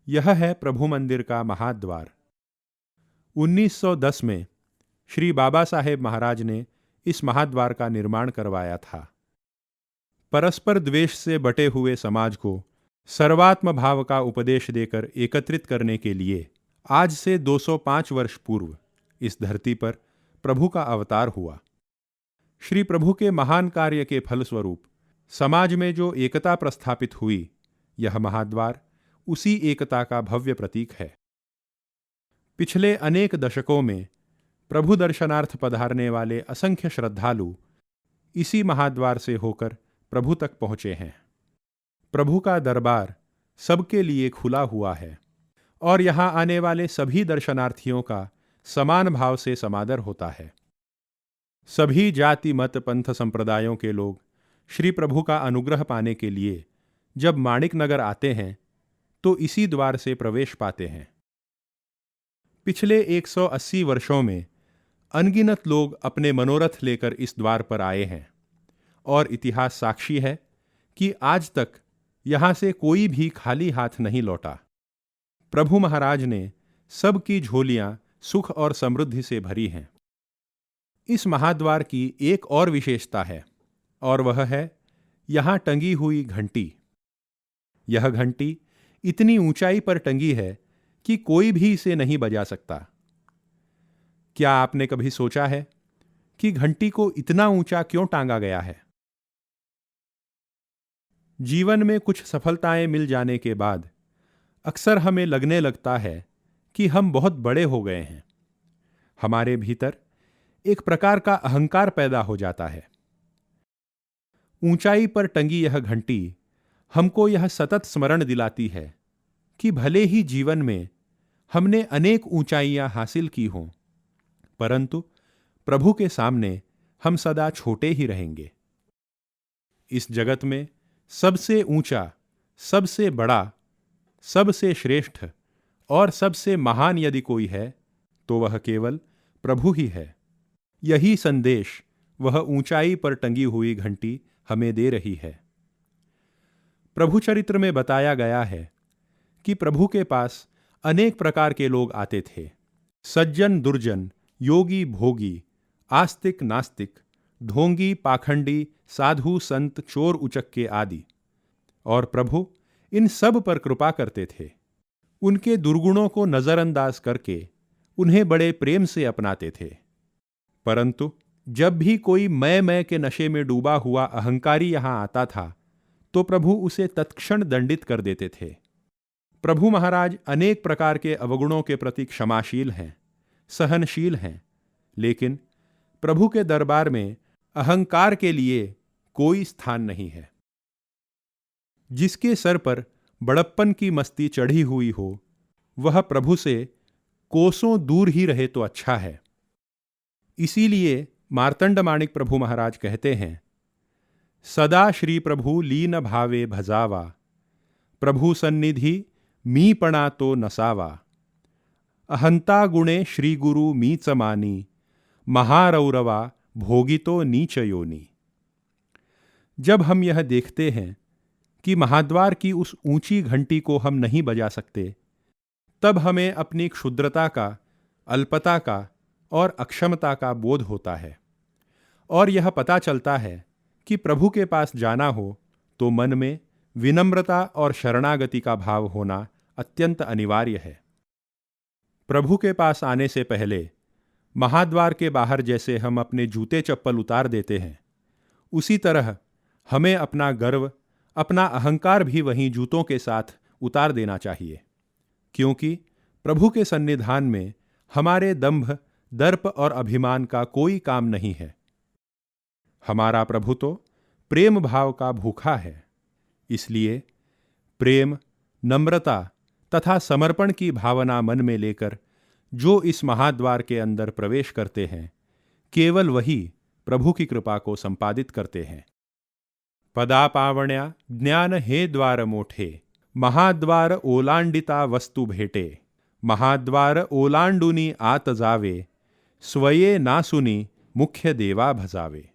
यह है प्रभु मंदिर का महाद्वार। 1910 में श्री बाबा साहेब महाराज ने इस महाद्वार का निर्माण करवाया था। परस्पर द्वेष से बटे हुए समाज को सर्वात्म भाव का उपदेश देकर एकत्रित करने के लिए आज से 205 वर्ष पूर्व इस धरती पर प्रभु का अवतार हुआ। श्री प्रभु के महान कार्य के फलस्वरूप समाज में जो एकता प्रस्थापित हुई, यह महाद्वार उसी एकता का भव्य प्रतीक है। पिछले अनेक दशकों में प्रभु दर्शनार्थ पधारने वाले असंख्य श्रद्धालु इसी महाद्वार से होकर प्रभु तक पहुंचे हैं। प्रभु का दरबार सबके लिए खुला हुआ है और यहां आने वाले सभी दर्शनार्थियों का समान भाव से समादर होता है। सभी जाति मत पंथ संप्रदायों के लोग श्री प्रभु का अनुग्रह पाने के लिए जब माणिक नगर आते हैं तो इसी द्वार से प्रवेश पाते हैं। पिछले 180 वर्षों में अनगिनत लोग अपने मनोरथ लेकर इस द्वार पर आए हैं और इतिहास साक्षी है कि आज तक यहां से कोई भी खाली हाथ नहीं लौटा। प्रभु महाराज ने सबकी झोलियां सुख और समृद्धि से भरी हैं। इस महाद्वार की एक और विशेषता है और वह है यहां टंगी हुई घंटी। यह घंटी इतनी ऊंचाई पर टंगी है कि कोई भी इसे नहीं बजा सकता। क्या आपने कभी सोचा है कि घंटी को इतना ऊंचा क्यों टांगा गया है? जीवन में कुछ सफलताएं मिल जाने के बाद अक्सर हमें लगने लगता है कि हम बहुत बड़े हो गए हैं। हमारे भीतर एक प्रकार का अहंकार पैदा हो जाता है। ऊंचाई पर टंगी यह घंटी हमको यह सतत स्मरण दिलाती है कि भले ही जीवन में हमने अनेक ऊंचाइयां हासिल की हों, परंतु प्रभु के सामने हम सदा छोटे ही रहेंगे। इस जगत में सबसे ऊंचा, सबसे बड़ा, सबसे श्रेष्ठ और सबसे महान यदि कोई है तो वह केवल प्रभु ही है। यही संदेश वह ऊंचाई पर टंगी हुई घंटी हमें दे रही है। प्रभु चरित्र में बताया गया है कि प्रभु के पास अनेक प्रकार के लोग आते थे। सज्जन दुर्जन, योगी भोगी, आस्तिक नास्तिक, ढोंगी पाखंडी, साधु संत, चोर उचक्के आदि। और प्रभु इन सब पर कृपा करते थे। उनके दुर्गुणों को नजरअंदाज करके उन्हें बड़े प्रेम से अपनाते थे। परंतु जब भी कोई मैं के नशे में डूबा हुआ अहंकारी यहां आता था तो प्रभु उसे तत्क्षण दंडित कर देते थे। प्रभु महाराज अनेक प्रकार के अवगुणों के प्रति क्षमाशील हैं, सहनशील हैं, लेकिन प्रभु के दरबार में अहंकार के लिए कोई स्थान नहीं है। जिसके सर पर बड़प्पन की मस्ती चढ़ी हुई हो, वह प्रभु से कोसों दूर ही रहे तो अच्छा है। इसीलिए मार्तंड माणिक प्रभु महाराज कहते हैं, सदा श्री प्रभु लीन भावे भजावा, प्रभु सन्निधि मीपणा तो नसावा, अहंता गुणे श्री गुरु मीच मानी, महारौरवा भोगितो नीच योनि। जब हम यह देखते हैं कि महाद्वार की उस ऊंची घंटी को हम नहीं बजा सकते, तब हमें अपनी क्षुद्रता का, अल्पता का और अक्षमता का बोध होता है और यह पता चलता है कि प्रभु के पास जाना हो तो मन में विनम्रता और शरणागति का भाव होना अत्यंत अनिवार्य है। प्रभु के पास आने से पहले महाद्वार के बाहर जैसे हम अपने जूते चप्पल उतार देते हैं, उसी तरह हमें अपना गर्व, अपना अहंकार भी वहीं जूतों के साथ उतार देना चाहिए, क्योंकि प्रभु के सन्निधान में हमारे दंभ, दर्प और अभिमान का कोई काम नहीं है। हमारा प्रभु तो प्रेम भाव का भूखा है। इसलिए प्रेम, नम्रता तथा समर्पण की भावना मन में लेकर जो इस महाद्वार के अंदर प्रवेश करते हैं, केवल वही प्रभु की कृपा को संपादित करते हैं। पदा पावण्या ज्ञान हे द्वार मोठे, महाद्वार ओलांडिता वस्तु भेटे, महाद्वार ओलांडुनी आत जावे, स्वये नासुनी मुख्य देवा भजावे।